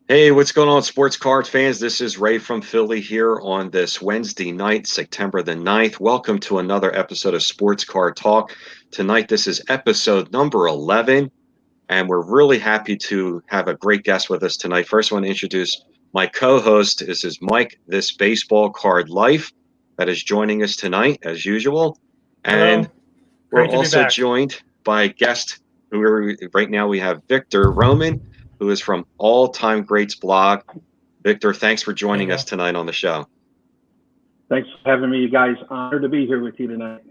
Hey, what's going on, sports card fans? This is Ray from Philly here on this Wednesday night, September the 9th. Welcome to another episode of Sports Card Talk. Tonight, this is episode number 11, and we're really happy to have a great guest with us tonight. First, I want to introduce my co-host. This is Mike, This Baseball Card Life, that is joining us tonight, as usual. And Hello. we're Great to be also back. joined by a guest who right now we have Victor Roman, who is from All Time Greats blog. Victor, thanks for There you joining us go. tonight on the show. Thanks for having me, you guys. Honored to be here with you tonight.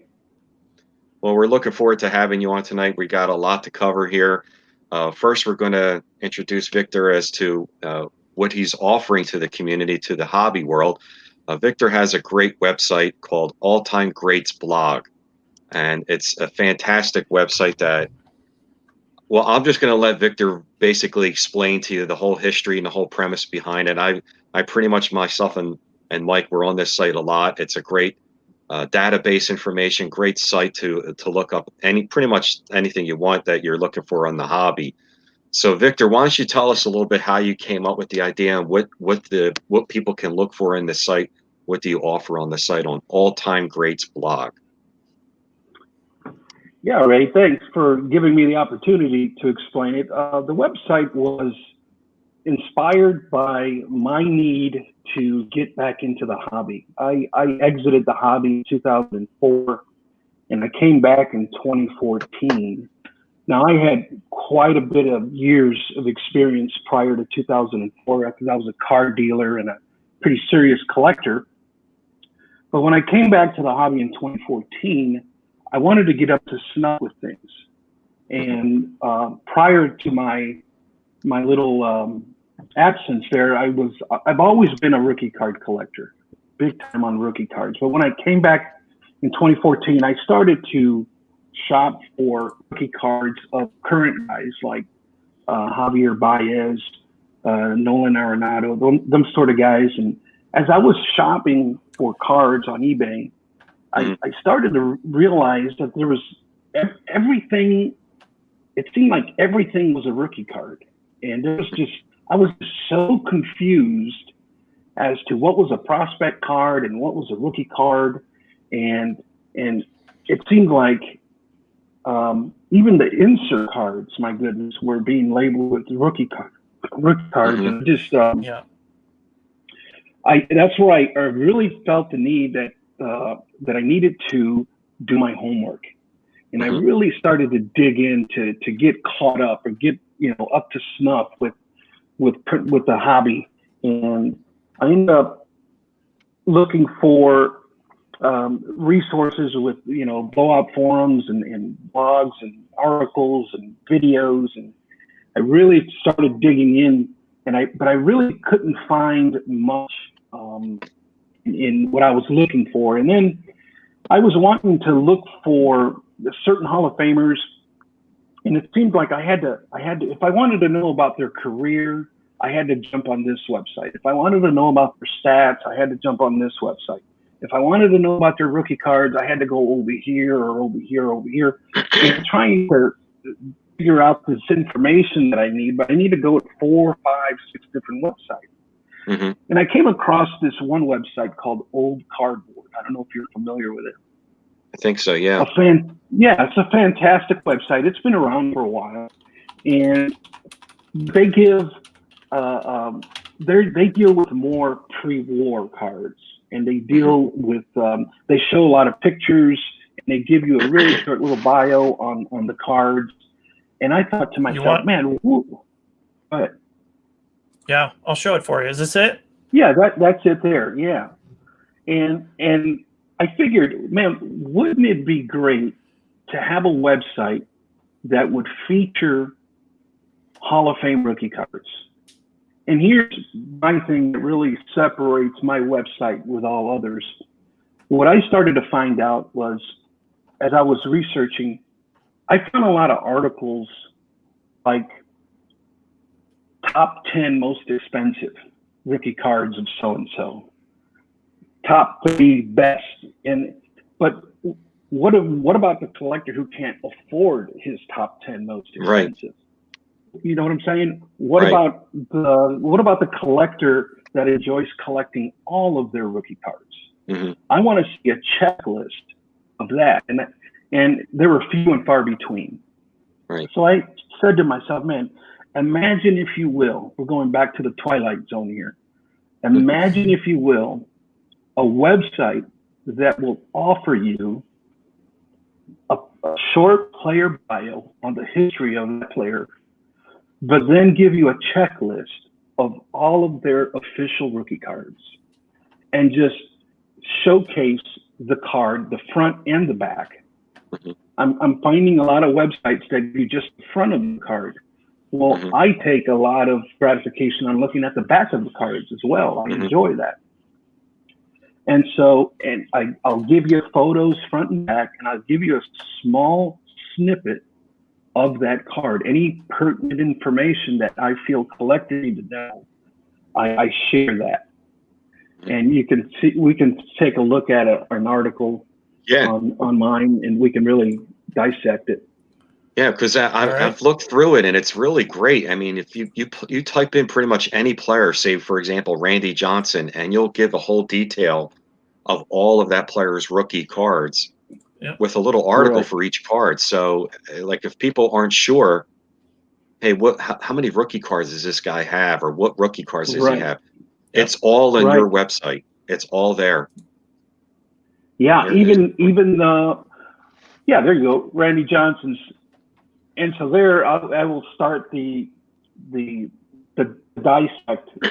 Well, we're looking forward to having you on tonight. We got a lot to cover here. First, we're going to introduce Victor as to what he's offering to the community, to the hobby world. Victor has a great website called All Time Greats blog, and it's a fantastic website that, well, I'm just going to let Victor basically explain to you the whole history and the whole premise behind it. I pretty much myself and Mike were on this site a lot. It's a great database information, great site to look up pretty much anything you want that you're looking for on the hobby. So, Victor, why don't you tell us a little bit how you came up with the idea and what people can look for in the site? What do you offer on the site on All Time Greats blog? Yeah, Ray, thanks for giving me the opportunity to explain it. The website was inspired by my need to get back into the hobby. I exited the hobby in 2004 and I came back in 2014. Now, I had quite a bit of years of experience prior to 2004 because I was a car dealer and a pretty serious collector. But when I came back to the hobby in 2014, I wanted to get up to snuff with things. And prior to my little absence there, I've always been a rookie card collector, big time on rookie cards. But when I came back in 2014, I started to shop for rookie cards of current guys like Javier Baez, Nolan Arenado, them sort of guys. And as I was shopping for cards on eBay, I started to realize that there was everything. It seemed like everything was a rookie card, and I was so confused as to what was a prospect card and what was a rookie card, and it seemed like even the insert cards, my goodness, were being labeled with rookie cards, and just Yeah. that's where I really felt the need that I needed to do my homework, and I really started to dig in to get caught up or get up to snuff with the hobby, and I ended up looking for resources with blowout forums and blogs and articles and videos, and I really started digging in, but I really couldn't find much in what I was looking for. And then I was wanting to look for certain Hall of Famers, and it seemed like I had to, if I wanted to know about their career, I had to jump on this website. If I wanted to know about their stats, I had to jump on this website. If I wanted to know about their rookie cards, I had to go over here or over here, over here, and trying to figure out this information that I need, but I need to go at 4, 5, 6 different websites. And I came across this one website called Old Cardboard. I don't know if you're familiar with it. I think so, yeah. Yeah, it's a fantastic website. It's been around for a while, and they give they deal with more pre-war cards, and they deal with they show a lot of pictures, and they give you a really short little bio on the cards. And I thought to myself, man, but Yeah, I'll show it for you. Is this it? yeah, that's it there. Yeah, and I figured, man, wouldn't it be great to have a website that would feature Hall of Fame rookie cards? And here's my thing that really separates my website with all others. What I started to find out was, as I was researching, I found a lot of articles like top 10 most expensive rookie cards of so-and-so, top 3 best. But what about the collector who can't afford his top 10 most expensive? You know what I'm saying? What Right. about the collector that enjoys collecting all of their rookie cards? Mhm. I want to see a checklist of that, and there were few and far between. Right. So I said to myself, man, imagine if you will, we're going back to the Twilight Zone here. Imagine if you will, a website that will offer you a short player bio on the history of that player, but then give you a checklist of all of their official rookie cards and just showcase the card, the front and the back. Mhm. I'm finding a lot of websites that do just the front of the card. Well, Mhm. I take a lot of gratification on looking at the back of the cards as well. I Mhm. enjoy that. And so, I'll give you photos front and back, and I'll give you a small snippet of that card. Any pertinent information that I feel collectors need to know, I share that. And you can see, we can take a look at an article Yeah. on mine, and we can really dissect it. Yeah, because All right. I've looked through it and it's really great. I mean, if you type in pretty much any player, say for example Randy Johnson, and you'll give a whole detail of all of that player's rookie cards Yep. with a little article Right. for each card. So, like, if people aren't sure, hey, how many rookie cards does this guy have, or what rookie cards does he Right. have? Yep. It's all on Right. your website. It's all there. Yeah, There it is. even yeah, there you go, Randy Johnson's. And so there, I will start the dissect, do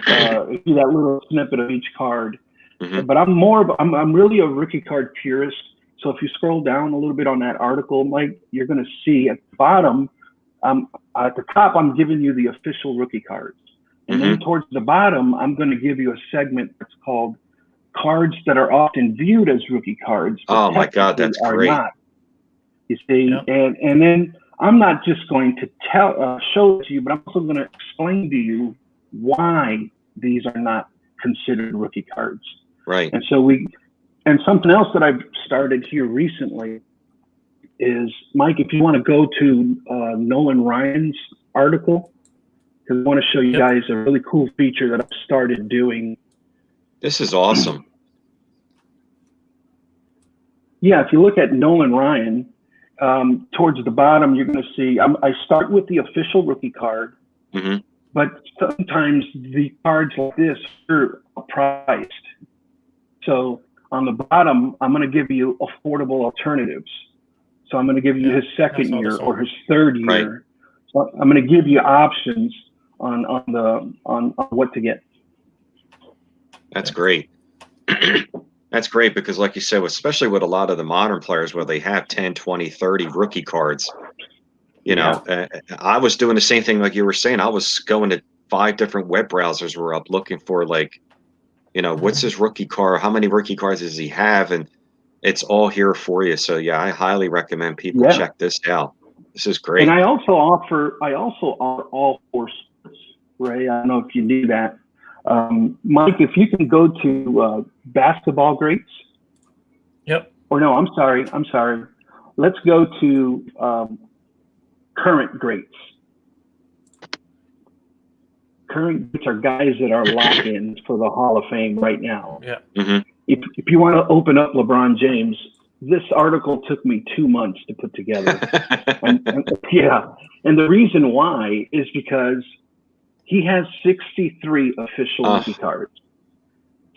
that little snippet of each card. Mhm. But I'm really a rookie card purist. So if you scroll down a little bit on that article, Mike, you're going to see at the bottom, at the top, I'm giving you the official rookie cards. And then towards the bottom, I'm going to give you a segment that's called cards that are often viewed as rookie cards, but Oh my God, technically that's are great. not. You see, Yep. and then I'm not just going to show it to you, but I'm also going to explain to you why these are not considered rookie cards. Right. And so and something else that I've started here recently is, Mike, if you want to go to Nolan Ryan's article, because I want to show you Yep. guys a really cool feature that I've started doing. This is awesome. Yeah, if you look at Nolan Ryan, towards the bottom, you're going to see, I start with the official rookie card, hmm but sometimes the cards like this are priced. So on the bottom, I'm going to give you affordable alternatives. So I'm going to give you his second saw year this or one. his third Right. year. So I'm going to give you options on what to get. That's great. That's great because, like you said, especially with a lot of the modern players where they have 10, 20, 30 rookie cards, you know, I was doing the same thing like you were saying. I was going to 5 different web browsers were up looking for, like, you know, what's his rookie card? How many rookie cards does he have? And it's all here for you. So, yeah, I highly recommend people Yeah. check this out. This is great. And I also offer all 4 sports, Ray. I don't know if you knew that. Mike, if you can go to basketball greats. Yep. Or no, I'm sorry. Let's go to current greats. Current greats are guys that are lock-ins for the Hall of Fame right now. Yeah. hmm If you want to open up LeBron James, this article took me 2 months to put together. and the reason why is because he has 63 official rookie cards.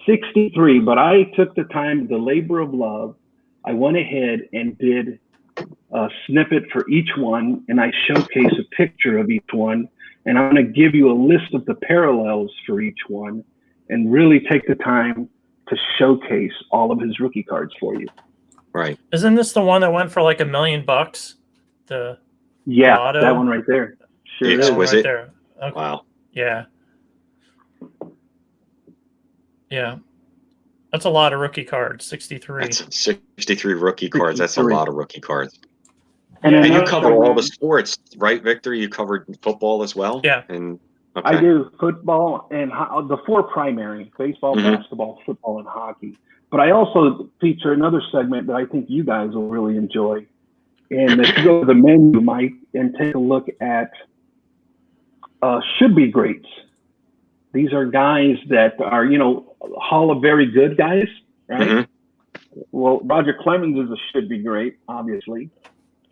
63, but I took the time, the labor of love. I went ahead and did a snippet for each one, and I showcase a picture of each one, and I'm going to give you a list of the parallels for each one, and really take the time to showcase all of his rookie cards for you. Right. Isn't this the one that went for like $1 million? The auto? That one right there. Sure The is. That one right exquisite. there. Okay. Wow. Yeah. Yeah. That's a lot of rookie cards. 63. That's 63 rookie cards. That's a 63. lot of rookie cards. And And you another cover all the segment- sports, right, Victor? You covered football as well? Yeah. And I okay. do football and the 4 primary: baseball, Mhm. basketball, football, and hockey. But I also feature another segment that I think you guys will really enjoy. And if you go to the menu, Mike, and take a look at should be greats. These are guys that are, Hall of Very Good guys, right? Mm-hmm. Well, Roger Clemens is a should be great, obviously.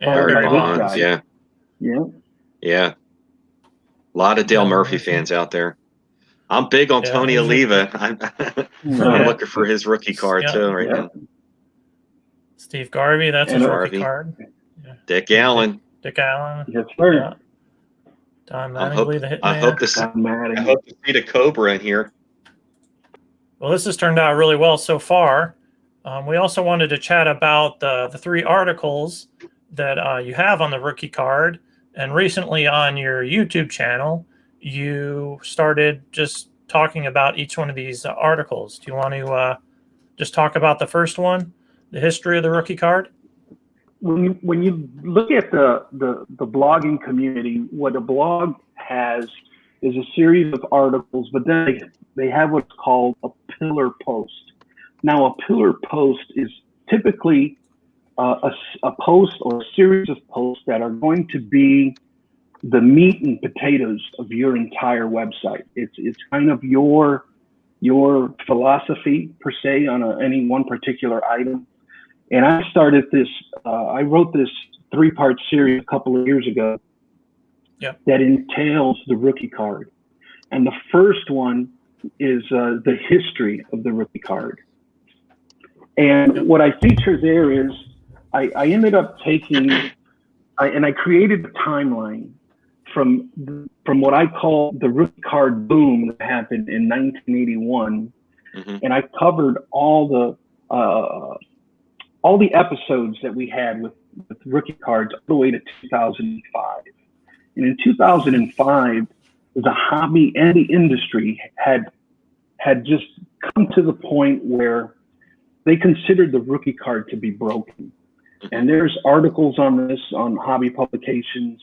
Yeah, Barry Barry Bonds, Bonds. yeah. Yeah. Yeah. A lot of Dale Dale Murphy Murphy. fans out there. I'm big on Yeah, Tony his Oliva. rookie- I'm Yeah. looking for his rookie card Yeah. too right Yeah. now. Steve Garvey, that's And his Garvey. rookie card. Yeah. Dick Allen. Dick Allen. Yes, sir. Yeah. Don Mattingly, the I hope Hitman. I hope to see the Cobra in here. Well, this has turned out really well so far. We also wanted to chat about the 3 articles that you have on the rookie card. And recently on your YouTube channel, you started just talking about each one of these articles. Do you want to just talk about the first one, the history of the rookie card? When you look at the blogging community, what a blog has is a series of articles, but then they have what's called a pillar post. Now, a pillar post is typically a post or a series of posts that are going to be the meat and potatoes of your entire website. It's kind of your philosophy per se on any one particular item. And I started this. I wrote this 3-part series a couple of years ago. Yep. That entails the rookie card, and the first one is the history of the rookie card. And what I feature there is I ended up taking and I created a timeline from what I call the rookie card boom that happened in 1981, Mm-hmm. and I covered all the episodes that we had with rookie cards all the way to 2005. And in 2005, the hobby and the industry had just come to the point where they considered the rookie card to be broken. And there's articles on this on hobby publications,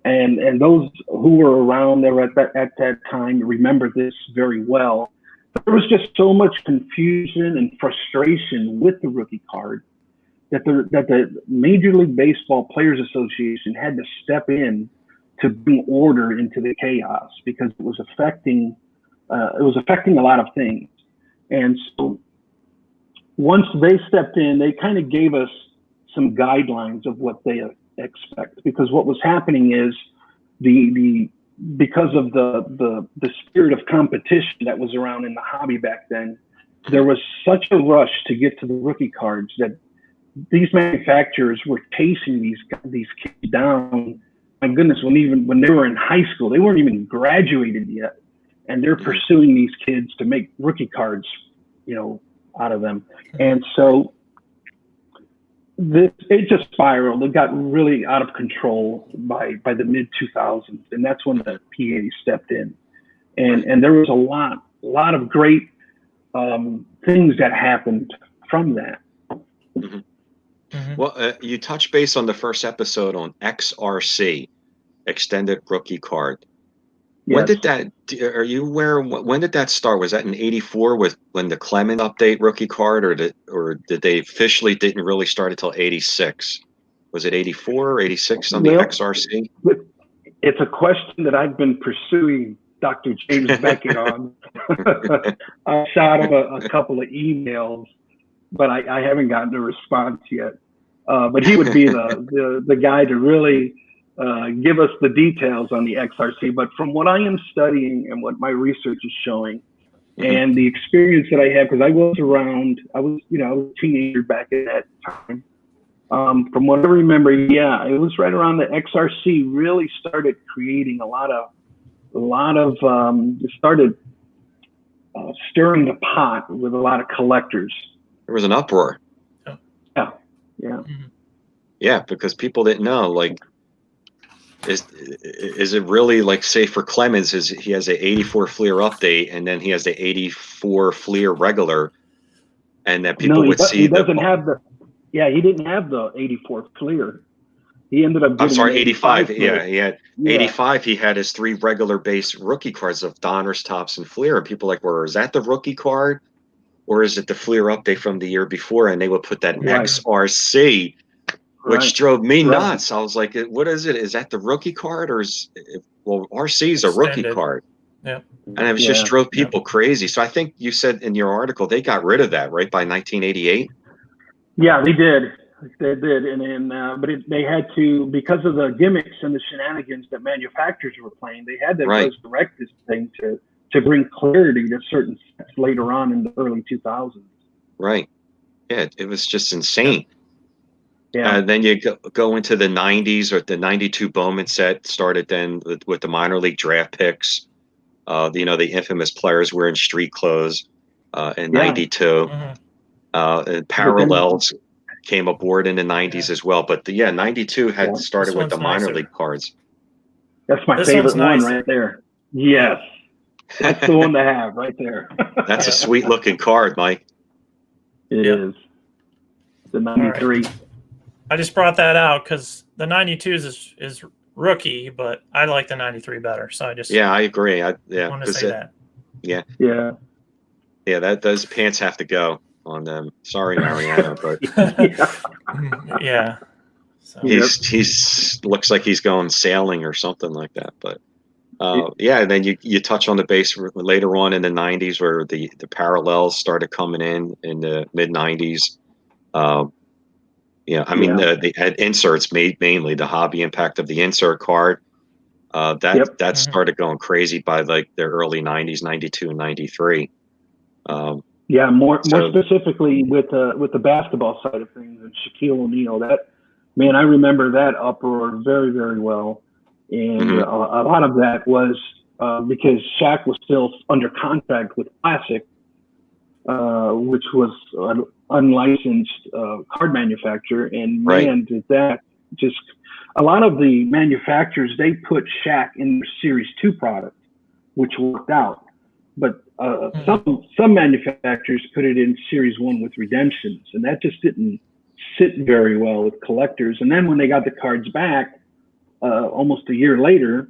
and those who were around there at that time remember this very well. But there was just so much confusion and frustration with the rookie card that the Major League Baseball Players Association had to step in to bring order into the chaos, because it was affecting a lot of things. And so once they stepped in, they kind of gave us some guidelines of what they expect, because what was happening is because of the spirit of competition that was around in the hobby back then, there was such a rush to get to the rookie cards that these manufacturers were chasing these kids down. My goodness, when they were in high school, they weren't even graduated yet, and they're pursuing these kids to make rookie cards, out of them. And so it just spiraled. It got really out of control by the mid 2000s, and that's when the PA stepped in, and there was a lot of great things that happened from that. Mm-hmm. Mm-hmm. Well, you touched base on the first episode on XRC, Extended Rookie Card. Yes. When did that? Are you aware? When did that start? Was that in '84 when the Clemens update rookie card, or did they officially didn't really start until '86? Was it '84 or '86 on the XRC? It's a question that I've been pursuing Dr. James Beckett on. I shot him a couple of emails, but I haven't gotten a response yet. But he would be the guy to really give us the details on the XRC. But from what I am studying and what my research is showing, and the experience that I have, because I was a teenager back at that time. From what I remember, it was right around the XRC really started creating a lot of it started stirring the pot with a lot of collectors. There was an uproar. Yeah. Yeah, because people didn't know, like, is it really, like, say for Clemens, he has a 84 Fleer update, and then he has the 84 Fleer regular, and that people would see. He doesn't have the. Yeah, he didn't have the 84 Fleer. He ended up. I'm sorry, 85. Fleer. He had 85. He had his 3 regular base rookie cards of Donruss, Topps, and Fleer, and people is that the rookie card, or is it the Fleer update from the year before? And they would put that XRC. Which drove me nuts. I was like, what is it? Is that the rookie card, or well, RC is a rookie Extended. card. Yep. And it was just drove people crazy. So I think you said in your article they got rid of that, right, by 1988. Yeah, they did. They did, but they had to, because of the gimmicks and the shenanigans that manufacturers were playing. They had to Right. resurrect this thing to bring clarity to certain sets later on in the early 2000s. Right. Yeah, it was just insane. Yeah. Then you go into the 90s, or the 92 Bowman set started then with the minor league draft picks. The infamous players wearing street clothes in Yeah. 92. And Parallels came aboard in the 90s as well. But 92 had started with the minor league cards. That's my favorite one right there. Yes. That's the one to have right there. That's a sweet looking card, Mike. It is. The 93. Right. I just brought that out because the 92 is rookie, but I like the 93 better. So I just I agree. I want to say that. Yeah. Yeah. Those pants have to go on them. Sorry, Mariano, but yeah. So. He's looks like he's going sailing or something like that. But and then you touch on the base later on in the 90s where the Parallels started coming in the mid 90s. They had inserts made, mainly the hobby impact of the insert card. That started going crazy by like the early 90s, 92 and 93. More specifically with the basketball side of things and Shaquille O'Neal. I remember that uproar very, very well. And a lot of that was because Shaq was still under contract with Classic, which was an unlicensed card manufacturer. And did that just a lot of the manufacturers, they put Shaq in their Series 2 product, which worked out. But some manufacturers put it in Series 1 with redemptions, and that just didn't sit very well with collectors. And then when they got the cards back, almost a year later,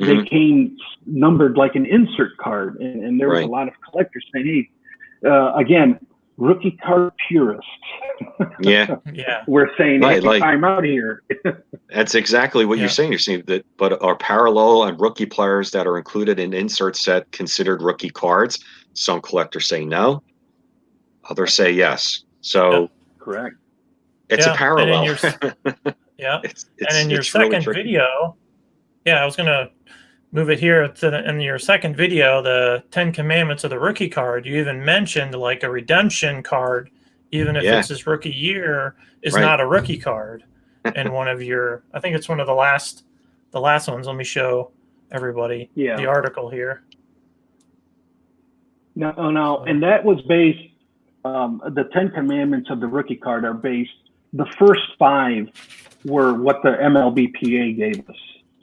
they came numbered like an insert card. And there was a lot of collectors saying, hey, again, rookie card purists. We're saying, hey, I'm out here. That's exactly what you're saying. You're saying that, but are parallel and rookie players that are included in insert set considered rookie cards? Some collectors say no. Others say yes. So correct. It's a parallel. And in your second video, I was going to move it here in your second video, the 10 Commandments of the rookie card. You even mentioned like a redemption card, even if it's his rookie year, is not a rookie card. And one of your, I think it's one of the last ones. Let me show everybody the article here. No, and that was based. The 10 Commandments of the rookie card are based. The first 5 were what the MLBPA gave us.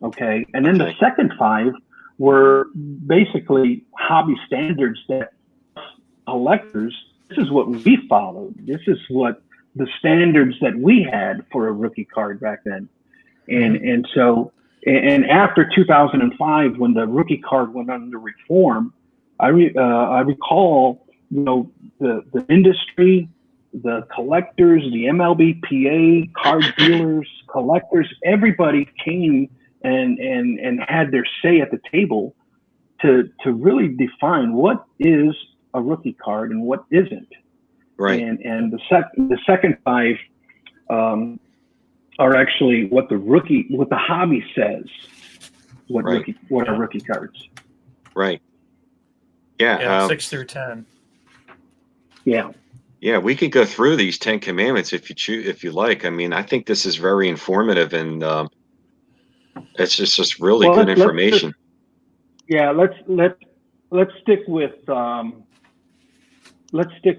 Okay. And then the second 5 were basically hobby standards that collectors, this is what we followed. This is what the standards that we had for a rookie card back then. And so after 2005, when the rookie card went under reform, I recall, the industry, the collectors, the MLBPA, card dealers, collectors, everybody came and had their say at the table to really define what is a rookie card and what isn't. Right. And the second 5 are actually what the hobby says. What are rookie cards? Right. 6 through 10. Yeah, we could go through these 10 Commandments if you like. I mean, I think this is very informative, and it's just really good information. Let's stick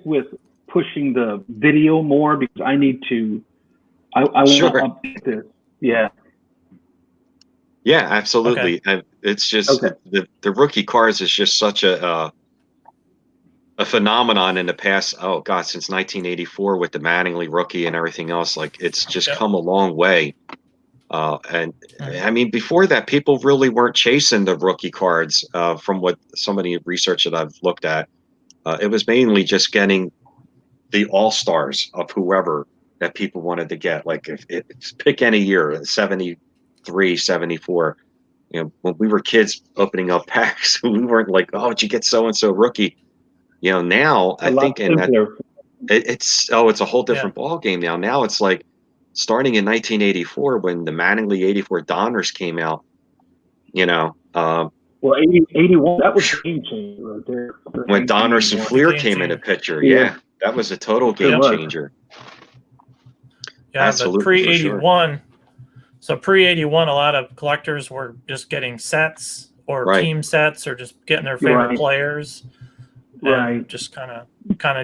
with pushing the video more, because I need to. I want to update this. Yeah, absolutely. And it's just the rookie cards is just such a phenomenon in the past. Oh God, since 1984 with the Mattingly rookie and everything else, like it's just come a long way. I mean, before that, people really weren't chasing the rookie cards. From what some of the research that I've looked at, it was mainly just getting the all-stars of whoever that people wanted to get. Like if pick any year, 73, 74, you know, when we were kids opening up packs, we weren't like, oh, did you get so and so rookie? You know, now I A lot think in that simpler. it's a whole different ball game now. Now it's like starting in 1984 when the Mattingly '84 Donners came out. You know, Well, 81, that was a game changer right there. when Donners and 1981. Fleer Game came into changer. picture, Yeah. yeah, that was a total It game was. changer. Yeah, Absolutely, but for pre sure. 81, so pre 81, a lot of collectors were just getting sets or Right. team sets or just getting their favorite Right. players and Right. just kind of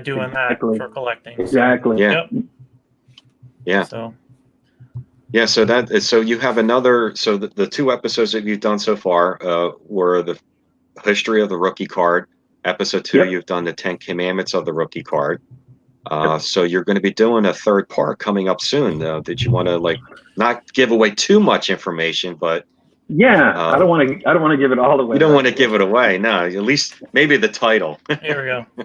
doing Exactly. that for collecting. Exactly. Yeah. Yep. Yeah. So Yeah, so you have another. So the two episodes that you've done so far were the history of the rookie card. Episode 2, Yep. you've done the 10 Commandments of the rookie card. So you're going to be doing a third part coming up soon. Did you want to like not give away too much information, but Yeah, I don't want to give it all away. you don't right? want to give it away. No, at least maybe the title. here we go.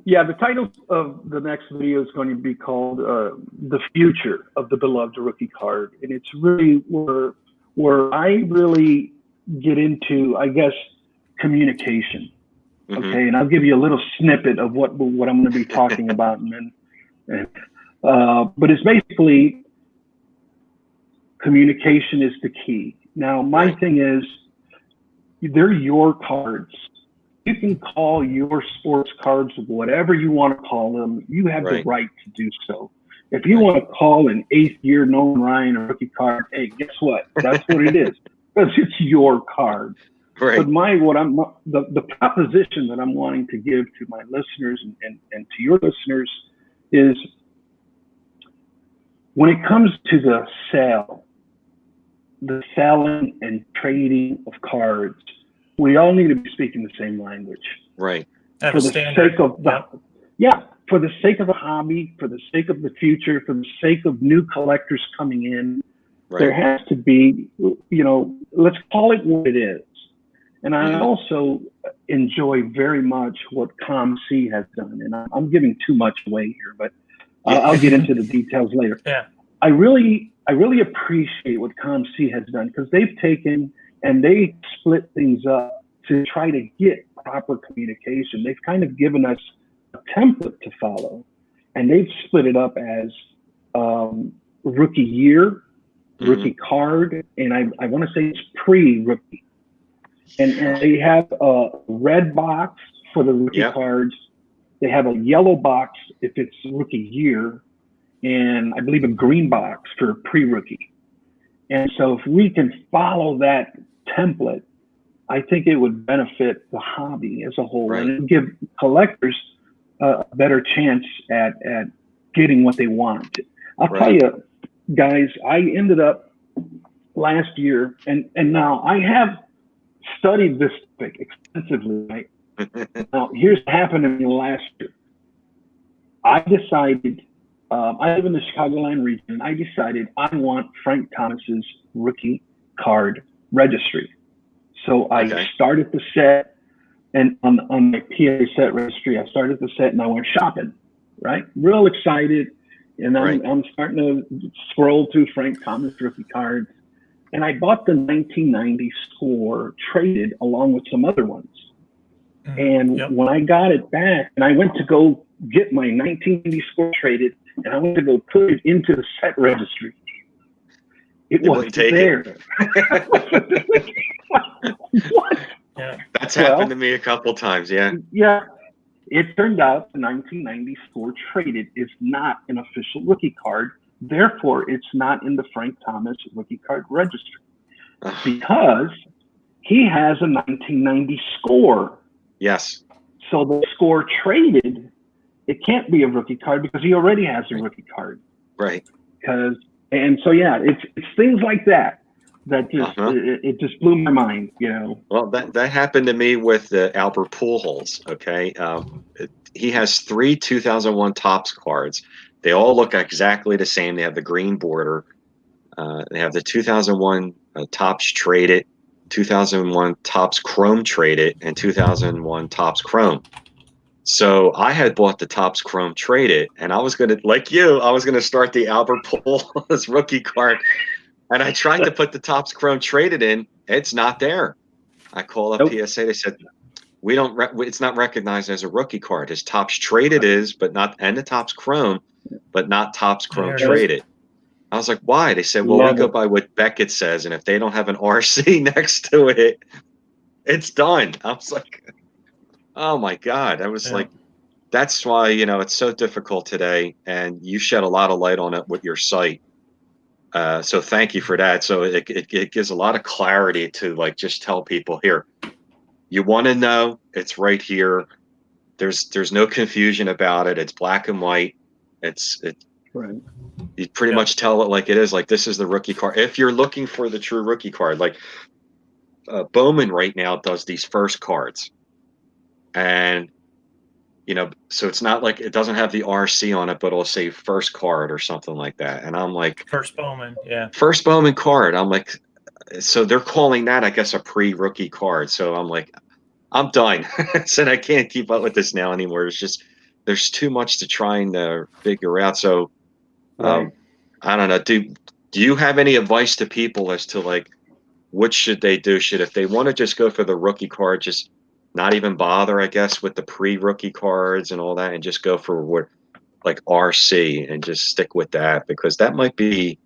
Yeah, the title of the next video is going to be called "The Future of the Beloved Rookie Card," and it's really where I really get into, I guess, communication. Mhm. Okay, and I'll give you a little snippet of what I'm going to be talking about, and then, but it's basically communication is the key. Now, my Right. thing is, they're your cards. You can call your sports cards whatever you want to call them. You have Right. the right to do so. If you Right. want to call an 8th year Nolan Ryan a rookie card, hey, guess what? That's what it is. Because it's your card. Right. But the proposition that I'm wanting to give to my listeners and to your listeners is, when it comes to the selling and trading of cards, we all need to be speaking the same language. Right. Have For a the standard. sake of for the sake of the hobby, for the sake of the future, for the sake of new collectors coming in, there Right. has to be, let's call it what it is. And I Mhm. also enjoy very much what ComC has done. And I'm giving too much away here, but I'll get into the details later. Yeah. I really appreciate what ComC has done, because they've taken and they split things up to try to get proper communication. They've kind of given us a template to follow, and they've split it up as rookie year, rookie card, and I want to say it's pre-rookie. And they have a red box for the rookie Yep. cards. They have a yellow box if it's rookie year, and I believe a green box for pre-rookie. And so if we can follow that template, I think it would benefit the hobby as a whole, Right. and give collectors a better chance at getting what they want. I'll tell you, guys, I ended up last year, and now I have studied this topic extensively, right? Now, here's what happened to me last year. I decided, I live in the Chicagoland region, and I decided I want Frank Thomas's rookie card registry. So I Okay. started the set, and on my PA set registry, I started the set and I went shopping, right? Real excited. And I'm starting to scroll through Frank Thomas rookie cards. And I bought the 1990 score traded along with some other ones. And Yep. when I got it back, and I went to go get my 1990 score traded, and I went to go put it into the set registry, it wasn't there. What? Yeah. That's happened to me a couple times. Yeah. Yeah. It turned out the 1990 score traded is not an official rookie card. Therefore, it's not in the Frank Thomas rookie card registry, because he has a 1990 score. Yes. So the score traded, it can't be a rookie card because he already has a rookie card. Right. And so, yeah, it's things like that just it just blew my mind, Well, that happened to me with Albert Pujols. Okay, he has 3 2001 Topps cards. They all look exactly the same. They have the green border. They have the 2001 Topps traded, 2001 Topps Chrome traded, and 2001 Topps Chrome. So I had bought the Topps Chrome traded, and I was gonna, like you, I was gonna start the Albert Pujols rookie card. And I tried to put the Topps Chrome traded in, It's not there. I call up Nope. PSA. They said we don't. It's not recognized as a rookie card. His Topps traded is, but not, and the Topps Chrome, but not Topps Chrome There it is. traded. I was like, why? They said, well, we Love go it. by what Beckett says, and if they don't have an RC next to it, it's done. I was like, oh my God. I was Yeah. like, that's why, you know, it's so difficult today, and you shed a lot of light on it with your site. So thank you for that. So it gives a lot of clarity to like just tell people here, you want to know, it's right here. There's no confusion about it. It's black and white. Right. You pretty Yeah. much tell it like it is. Like, this is the rookie card. If you're looking for the true rookie card, like Bowman right now does these first cards, and you know, so it's not like it doesn't have the RC on it, but it'll say first card or something like that. And I'm like, First Bowman, yeah. first Bowman card. I'm like, so they're calling that, I guess, a pre-rookie card. So I'm like, I'm done. Said I can't keep up with this now anymore. It's just there's too much to try and figure out. So Right. I don't know. Do you have any advice to people as to like what should they do? Should, if they want to just go for the rookie card, just not even bother, I guess, with the pre-rookie cards and all that, and just go for what like RC and just stick with that, because that might be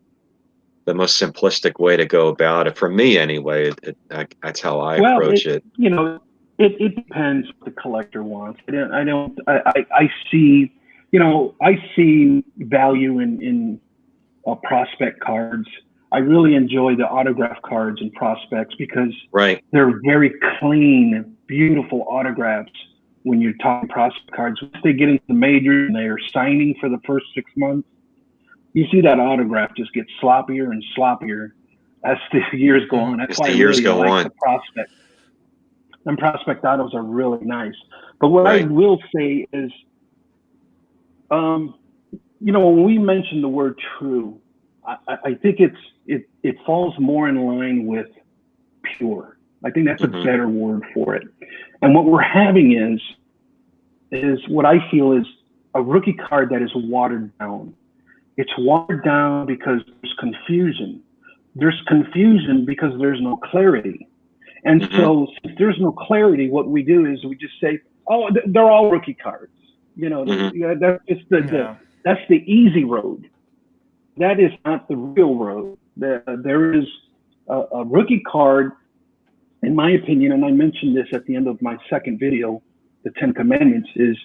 the most simplistic way to go about it for me anyway. That's how I Well, approach it. you know, it depends what the collector wants. I see, you know, I see value in prospect cards. I really enjoy the autograph cards and prospects because Right. they're very clean, beautiful autographs. When you're talking prospect cards, once they get into the major and they are signing for the first 6 months, you see that autograph just get sloppier and sloppier as the years go on. That's As why the I years really go like on. the prospect. And prospect autos are really nice. But what I Right. will say is, you know, when we mention the word true, I think it falls more in line with pure. I think that's a Mhm. better word for it. And what we're having is what I feel is a rookie card that is watered down. It's watered down because there's confusion. There's confusion because there's no clarity. And Mhm. so since there's no clarity, what we do is we just say, oh, they're all rookie cards. You know, Mhm. yeah, that's just Yeah. that's the easy road. That is not the real road. There is a rookie card, in my opinion, and I mentioned this at the end of my second video, the 10 Commandments, is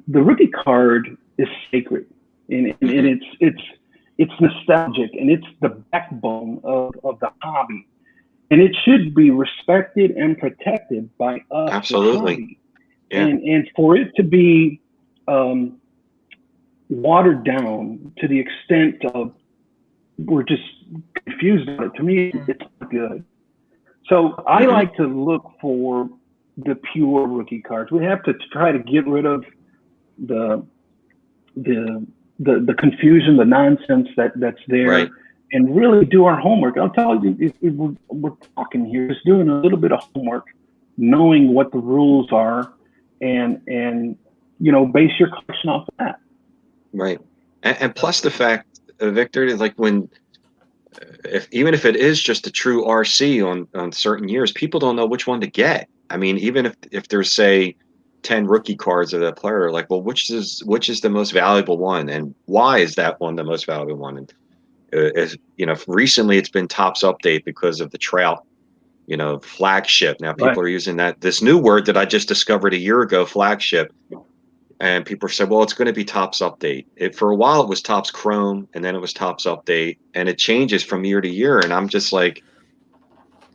the rookie card is sacred, and Mhm. it's nostalgic, and it's the backbone of the hobby, and it should be respected and protected by us, Absolutely. the hobby. Yeah. And for it to be watered down to the extent of we're just confused about it, to me, it's not good. So I Mhm. like to look for the pure rookie cards. We have to try to get rid of the confusion, the nonsense that's there, Right. and really do our homework. I'll tell you, if we're talking here, just doing a little bit of homework, knowing what the rules are, and you know, base your collection off of that. Right. And plus the fact, Victor, is like when, even if it is just a true RC on certain years, people don't know which one to get. I mean, even if there's, say, 10 rookie cards of that player, like, well, which is the most valuable one, and why is that one the most valuable one? And as you know, recently it's been Topps Update because of the Trout, you know, flagship. Now Right. people are using this new word that I just discovered a year ago, flagship. And people said, well, it's going to be Topps Update. For a while, it was Topps Chrome, and then it was Topps Update, and it changes from year to year. And I'm just like,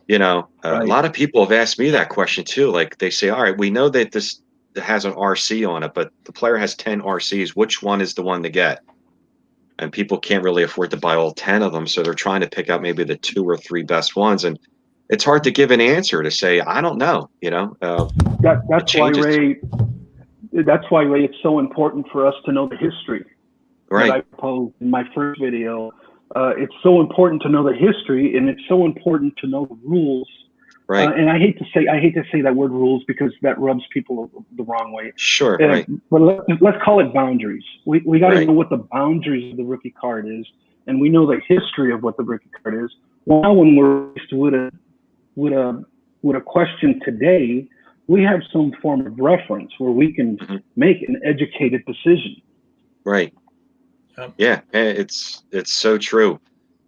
you know, a Right. lot of people have asked me that question too. Like, they say, all right, we know that this has an RC on it, but the player has 10 RCs. Which one is the one to get? And people can't really afford to buy all 10 of them, so they're trying to pick out maybe the 2 or 3 best ones. And it's hard to give an answer to say, I don't know, you know, it That's why, changes. Ray. That's why, Ray, it's so important for us to know the history that Right. I posed in my first video. It's so important to know the history, and it's so important to know the rules. Right. And I hate to say that word rules because that rubs people the wrong way. Sure. Right. But let's call it boundaries. We got to Right. know what the boundaries of the rookie card is, and we know the history of what the rookie card is. Well, now when we're faced with with a question today, we have some form of reference where we can make an educated decision. Right. Yep. Yeah, it's so true.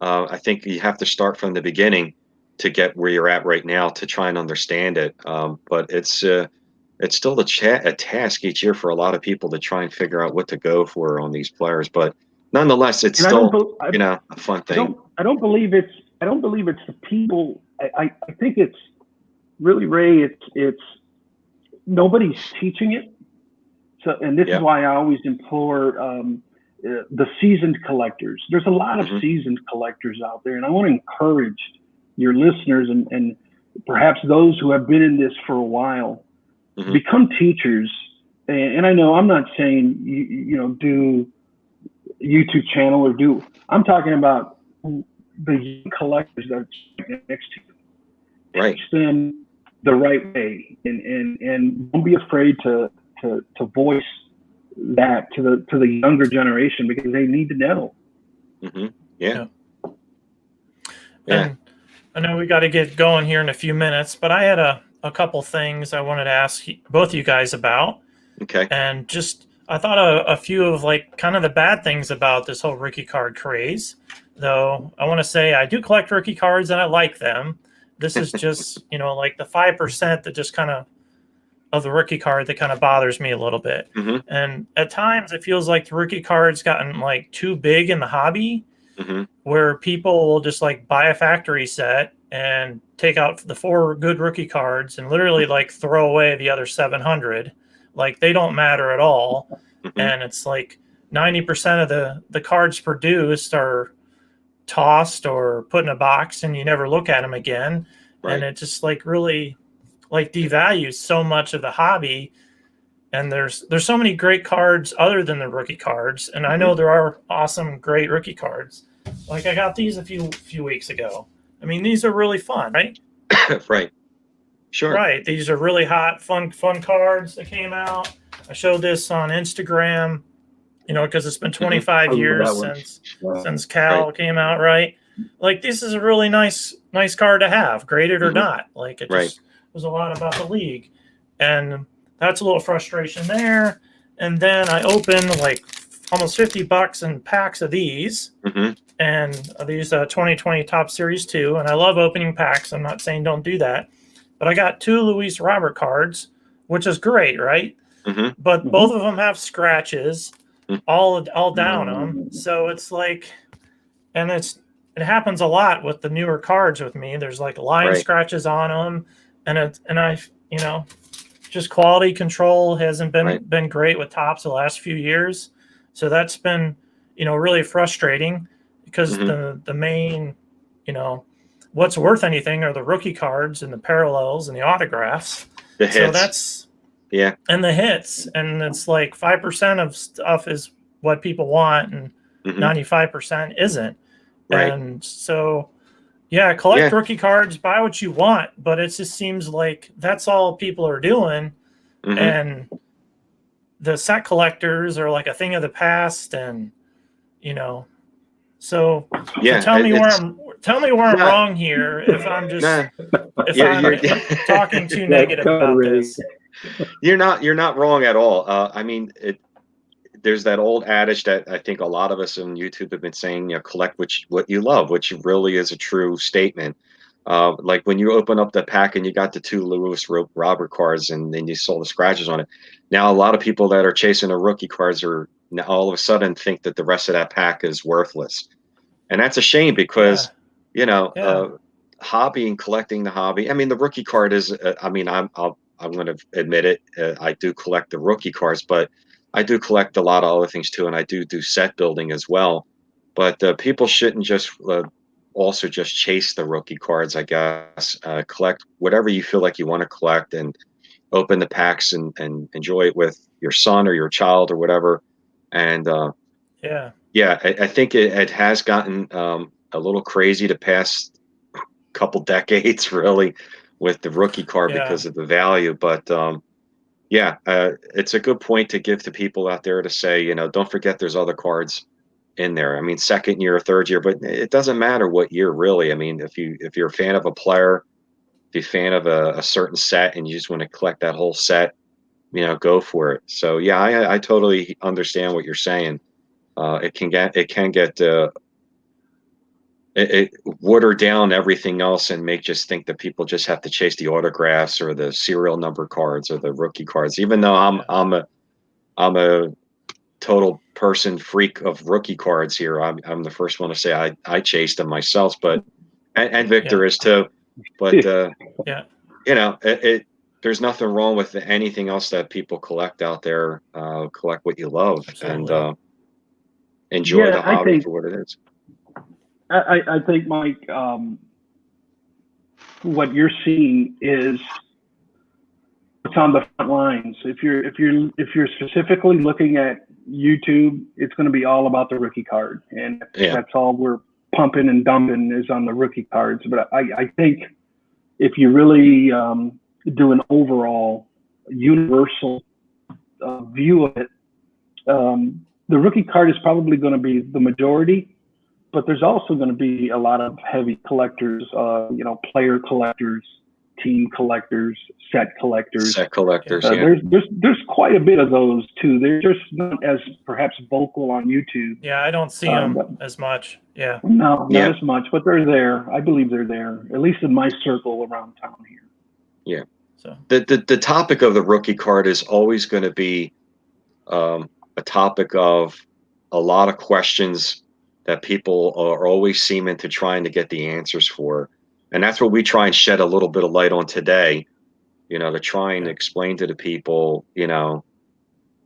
I think you have to start from the beginning to get where you're at right now to try and understand it. But it's still a task each year for a lot of people to try and figure out what to go for on these players. But nonetheless, it's And still a fun thing. I don't believe it's the people. I think it's really, Ray. It's nobody's teaching it. So, and this is why I always implore the seasoned collectors. There's a lot of seasoned collectors out there, and I want to encourage your listeners and perhaps those who have been in this for a while, become teachers. And I know I'm not saying do YouTube channel or do. I'm talking about the collectors that are next to you. Right. Teach them the right way, and don't be afraid to voice that to the younger generation, because they need to know. Yeah. And I know we got to get going here in a few minutes, but I had a couple things I wanted to ask both of you guys about. Okay. And just I thought a few of like kind of the bad things about this whole rookie card craze. Though I want to say I do collect rookie cards and I like them. This is just like the 5% that just kind of the rookie card that kind of bothers me a little bit. And at times it feels like the rookie card's gotten like too big in the hobby, where people will just like buy a factory set and take out the 4 good rookie cards and literally like throw away the other 700. Like they don't matter at all. And it's like 90% of the cards produced are tossed or put in a box and you never look at them again. Right. And it just like really like devalues so much of the hobby. And there's so many great cards other than the rookie cards. And I know there are awesome, great rookie cards. Like I got these a few weeks ago. I mean, these are really fun, right? Right. Sure. Right. These are really hot, fun cards that came out. I showed this on Instagram, because it's been 25 years since Cal came out, right? Like this is a really nice card to have, graded or not. Like it just was a lot about the league. And that's a little frustration there. And then I opened like almost $50 in packs of these. And these 2020 Top Series 2. And I love opening packs. I'm not saying don't do that. But I got 2 Luis Robert cards, which is great, right? But both of them have scratches all down them. So it's like, and it happens a lot with the newer cards with me. There's like line scratches on them. And I just quality control hasn't been great with Topps the last few years. So that's been, really frustrating because the main, what's worth anything are the rookie cards and the parallels and the autographs. The hits. So that's and the hits. And it's like 5% of stuff is what people want and 95% isn't. Right. And so collect rookie cards, buy what you want, but it just seems like that's all people are doing. And the set collectors are like a thing of the past, and so tell me where I'm wrong here if I'm just I'm talking too negative about this. You're not wrong at all. I mean, there's that old adage that I think a lot of us on YouTube have been saying, collect what you love, which really is a true statement. Like when you open up the pack and you got the 2 Luis Robert cards and then you saw the scratches on it. Now, a lot of people that are chasing the rookie cards are now all of a sudden think that the rest of that pack is worthless. And that's a shame because, hobby and collecting the hobby. I mean, the rookie card is, I'm going to admit it. I do collect the rookie cards, but I do collect a lot of other things too. And I do set building as well. But people shouldn't just also just chase the rookie cards, I guess. Collect whatever you feel like you want to collect and open the packs and enjoy it with your son or your child or whatever. And I think it has gotten a little crazy the past couple decades, really, with the rookie card because of the value. But it's a good point to give to people out there to say, don't forget there's other cards in there. I mean, second year, third year, but it doesn't matter what year, really. I mean, if you're a fan of a player, be a fan of a certain set and you just want to collect that whole set, go for it. So yeah, I totally understand what you're saying. It can get it water down everything else and make just think that people just have to chase the autographs or the serial number cards or the rookie cards. Even though I'm a total person freak of rookie cards here. I'm the first one to say I chased them myself, but and Victor is too. But yeah, there's nothing wrong with anything else that people collect out there. Collect what you love. Absolutely. And enjoy the I hobby think for what it is. I think, Mike, what you're seeing is what's on the front lines. If you're specifically looking at YouTube, it's going to be all about the rookie card, and that's all we're pumping and dumping is on the rookie cards. But I think if you really do an overall universal view of it, the rookie card is probably going to be the majority. But there's also going to be a lot of heavy collectors, player collectors, team collectors, set collectors. Yeah. There's quite a bit of those too. They're just not as perhaps vocal on YouTube. Yeah, I don't see them as much. Yeah. No, not as much, but they're there. I believe they're there, at least in my circle around town here. Yeah. So the topic of the rookie card is always going to be a topic of a lot of questions that people are always seeming to trying to get the answers for. And that's what we try and shed a little bit of light on today, to try and explain to the people,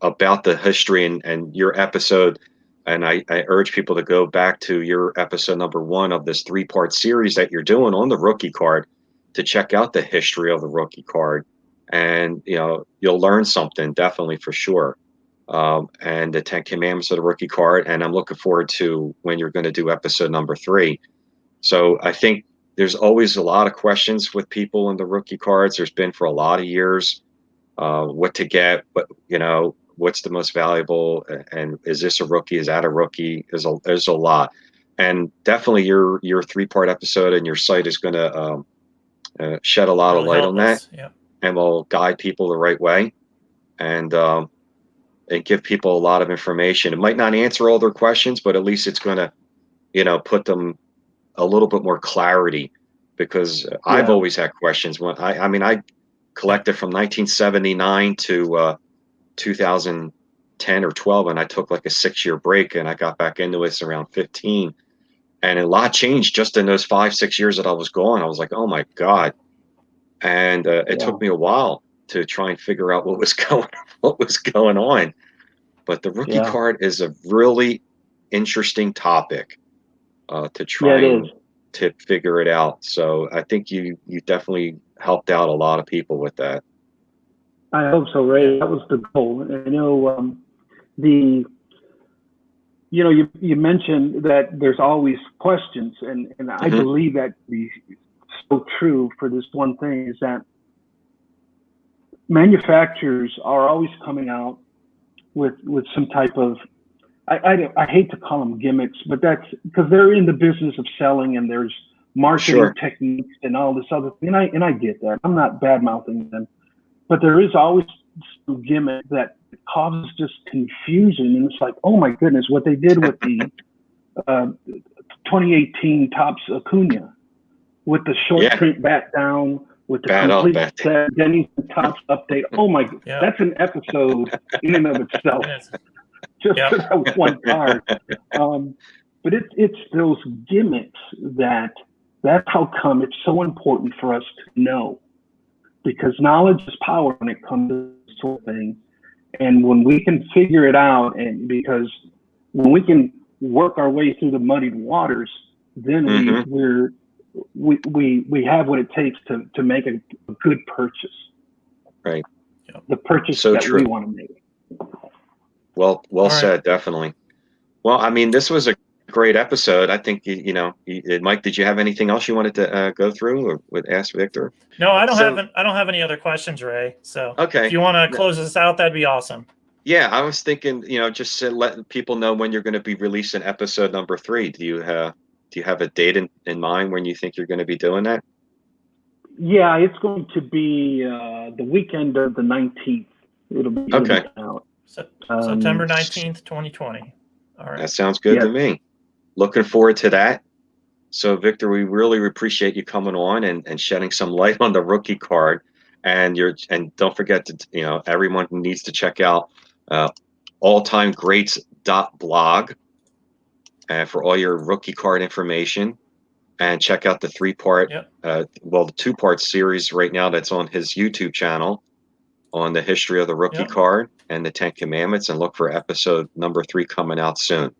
about the history and your episode. And I urge people to go back to your episode number 1 of this 3-part series that you're doing on the rookie card to check out the history of the rookie card. And, you'll learn something definitely for sure. And the 10 commandments of the rookie card. And I'm looking forward to when you're going to do episode number 3. So I think there's always a lot of questions with people in the rookie cards. There's been for a lot of years, what to get, what's the most valuable, and is this a rookie? Is that a rookie? There's a lot. And definitely your 3-part episode and your site is going to shed a lot really of light on that. Yeah. And will guide people the right way. And give people a lot of information. It might not answer all their questions, but at least it's going to, put them a little bit more clarity, because I've always had questions. When I collected from 1979 to 2010 or 12, and I took like a 6-year break, and I got back into it around 15, and a lot changed just in those 5-6 years that I was gone. I was like, oh my God. And it took me a while to try and figure out what was going on. But the rookie card is a really interesting topic to try to figure it out. So I think you definitely helped out a lot of people with that. I hope so, Ray. That was the goal. I know you mentioned that there's always questions, and I believe that to be so true for this one thing, is that manufacturers are always coming out with some type of, I hate to call them gimmicks, but that's because they're in the business of selling, and there's marketing techniques and all this other thing. And I get that. I'm not bad mouthing them, but there is always some gimmick that causes just confusion. And it's like, oh my goodness, what they did with the 2018 Topps Acuna, with the short print back down, with the complete set, Denny's Topps update. Oh my, that's an episode in and of itself. Just for that one card. But it's those gimmicks that's how come it's so important for us to know, because knowledge is power when it comes to this sort of thing. And when we can figure it out, and because when we can work our way through the muddied waters, then we have what it takes to make a good purchase. Right. The purchase that we want to make. Well said, definitely. Well, I mean, this was a great episode. I think, Mike, did you have anything else you wanted to go through or would ask Victor? No, I don't have any other questions, Ray. So if you want to close this out, that'd be awesome. Yeah, I was thinking, just to let people know when you're going to be releasing episode number 3. Do you have a date in mind when you think you're going to be doing that? Yeah, it's going to be the weekend of the 19th. It'll be Okay. out. September 19th, 2020. All right. That sounds good to Yes. me. Looking forward to that. So, Victor, we really appreciate you coming on and shedding some light on the rookie card. And don't forget to, everyone needs to check out alltimegreats.blog for all your rookie card information, and check out the Yep. the two-part series right now that's on his YouTube channel on the history of the rookie Yep. card and the 10 Commandments, and look for episode number 3 coming out soon.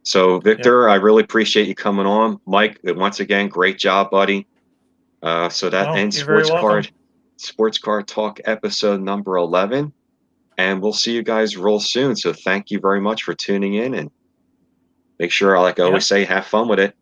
So, Victor, I really appreciate you coming on. Mike, once again, great job, buddy. So that Oh, ends you're very welcome. Sports Card Talk episode number 11. And we'll see you guys real soon. So thank you very much for tuning in. And make sure, like I always say, have fun with it.